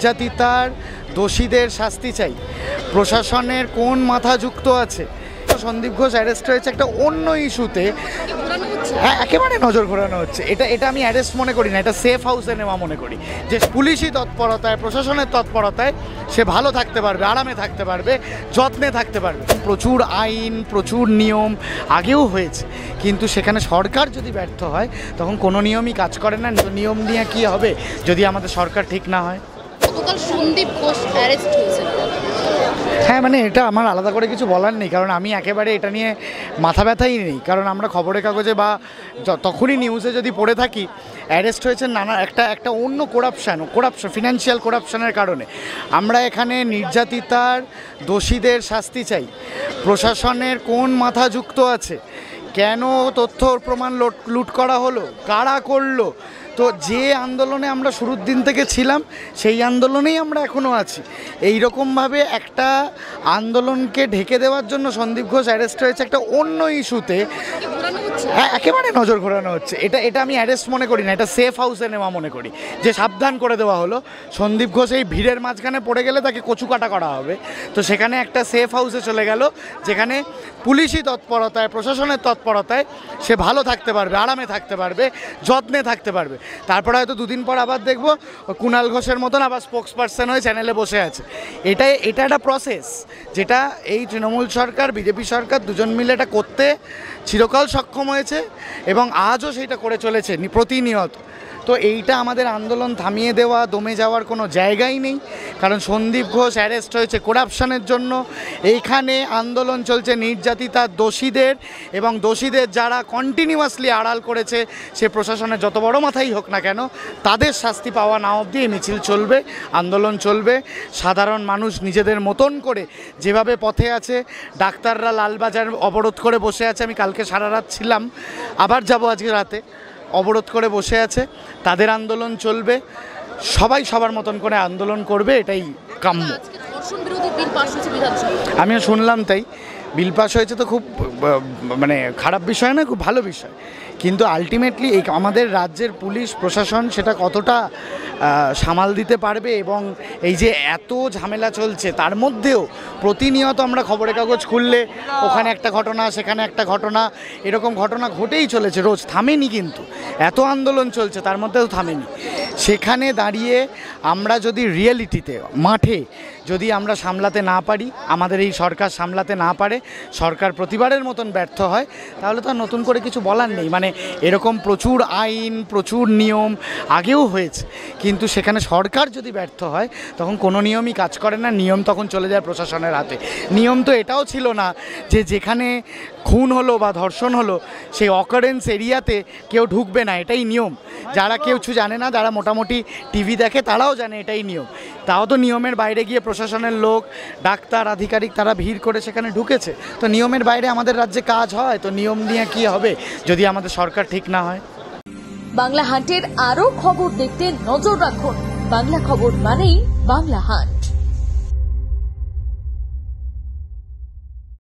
নির্যাতিতার দোষীদের শাস্তি চাই। প্রশাসনের কোন মাথা যুক্ত আছে? সন্দীপ ঘোষ অ্যারেস্ট হয়েছে একটা অন্য ইস্যুতে। হ্যাঁ, একেবারে নজর ঘোরানো হচ্ছে। এটা আমি অ্যারেস্ট মনে করি না, এটা সেফ হাউসে নেওয়া মনে করি। যে পুলিশি তৎপরতায়, প্রশাসনের তৎপরতায় সে ভালো থাকতে পারবে, আরামে থাকতে পারবে, যত্নে থাকতে পারবে। প্রচুর আইন, প্রচুর নিয়ম আগেও হয়েছে, কিন্তু সেখানে সরকার যদি ব্যর্থ হয় তখন কোনো নিয়মই কাজ করে না। নিয়ম নিয়ে কী হবে যদি আমাদের সরকার ঠিক না হয়? গতকাল সন্দীপ ঘোষ অ্যারেস্ট হয়েছে। হ্যাঁ, মানে এটা আমার আলাদা করে কিছু বলার নেই, কারণ আমি একেবারে এটা নিয়ে মাথা ব্যথাই নেই। কারণ আমরা খবরের কাগজে বা তখনই নিউজে যদি পড়ে থাকি অ্যারেস্ট হয়েছে নানা একটা অন্য করাপশান, ফিনান্সিয়াল করাপশানের কারণে। আমরা এখানে নির্যাতিতার দোষীদের শাস্তি চাই। প্রশাসনের কোন মাথা যুক্ত আছে? কেন তথ্য প্রমাণ লুট করা হলো? কারা করলো? তো যে আন্দোলনে আমরা শুরুর দিন থেকে ছিলাম সেই আন্দোলনেই আমরা এখনও আছি। এই রকমভাবে একটা আন্দোলনকে ঢেকে দেওয়ার জন্য সন্দীপ ঘোষ অ্যারেস্ট হয়েছে একটা অন্য ইস্যুতে। হ্যাঁ, একেবারে নজর ঘোরানো হচ্ছে। এটা আমি অ্যারেস্ট মনে করি না, এটা সেফ হাউসে নেওয়া মনে করি। যে সাবধান করে দেওয়া হলো সন্দীপ ঘোষ এই ভিড়ের মাঝখানে পড়ে গেলে তাকে কচুকাটা করা হবে, তো সেখানে একটা সেফ হাউসে চলে গেল যেখানে পুলিশি তৎপরতায়, প্রশাসনের তৎপরতায় সে ভালো থাকতে পারবে, আরামে থাকতে পারবে, যত্নে থাকতে পারবে। তারপরে হয়তো দুদিন পর আবার দেখবো কুণাল ঘোষের মতন আবার স্পোক্স পার্সন হয়ে চ্যানেলে বসে আছে। এটা একটা প্রসেস যেটা এই তৃণমূল সরকার, বিজেপি সরকার দুজন মিলে এটা করতে চিরকাল সক্ষম হয়েছে এবং আজও সেইটা করে চলেছে প্রতিনিয়ত। তো এইটা আমাদের আন্দোলন থামিয়ে দেওয়া, দমে যাওয়ার কোনো জায়গাই নেই। কারণ সন্দীপ ঘোষ অ্যারেস্ট হয়েছে করাপশনের জন্য। এইখানে আন্দোলন চলছে নির্যাতিতার দোষীদের, এবং দোষীদের যারা কন্টিনিউয়াসলি আড়াল করেছে সে প্রশাসনের যত বড় মাথাই হোক না কেন, তাদের শাস্তি পাওয়া না অবধি এই মিছিল চলবে, আন্দোলন চলবে। সাধারণ মানুষ নিজেদের মতন করে যেভাবে পথে আছে, ডাক্তাররা লালবাজার অবরোধ করে বসে আছে, আমি কালকে সারা রাত ছিলাম, আবার যাব আজকে রাতে, অবরোধ করে বসে আছে, তাদের আন্দোলন চলবে। সবাই সবার মতন করে আন্দোলন করবে, এটাই কাম্য। আমিও শুনলাম তাই। বিল পাস হয়েছে তো খুব মানে খারাপ বিষয় না, খুব ভালো বিষয়। কিন্তু আলটিমেটলি এই আমাদের রাজ্যের পুলিশ প্রশাসন সেটা কতটা সামাল দিতে পারবে, এবং এই যে এত ঝামেলা চলছে তার মধ্যেও প্রতিনিয়ত আমরা খবরের কাগজ খুললে ওখানে একটা ঘটনা, সেখানে একটা ঘটনা, এরকম ঘটনা ঘটেই চলেছে রোজ, থামেনি। কিন্তু এত আন্দোলন চলছে তার মধ্যেও থামেনি। সেখানে দাঁড়িয়ে আমরা যদি রিয়েলিটিতে, মাঠে যদি আমরা সামলাতে না পারি, আমাদের এই সরকার সামলাতে না পারে, সরকার প্রতিবারের মতন ব্যর্থ হয়, তাহলে তো আর নতুন করে কিছু বলার নেই। মানে এরকম প্রচুর আইন, প্রচুর নিয়ম আগেও হয়েছে, কিন্তু সেখানে সরকার যদি ব্যর্থ হয় তখন কোনো নিয়মই কাজ করে না। নিয়ম তখন চলে যায় প্রশাসনের হাতে। নিয়ম তো এটাও ছিল না যে যেখানে খুন হলো বা ধর্ষণ হলো সেই অকারেন্স এরিয়াতে কেউ ঢুকবে না, এটাই নিয়ম। যারা কেউ কিছু জানে না, যারা মোটামুটি টিভি দেখে তারাও জানে এটাই নিয়ম। তাও তো নিয়মের বাইরে গিয়ে প্রশাসনের লোক, ডাক্তার, আধিকারিক তারা ভিড় করে সেখানে ঢুকেছে। তো নিয়মের বাইরে আমাদের রাজ্যে কাজ হয়, তো নিয়ম নিয়ে কি হবে যদি আমাদের সরকার ঠিক না হয়? বাংলা হান্টের আরো খবর দেখতে নজর রাখুন। বাংলা খবর মানেই বাংলা হান্ট।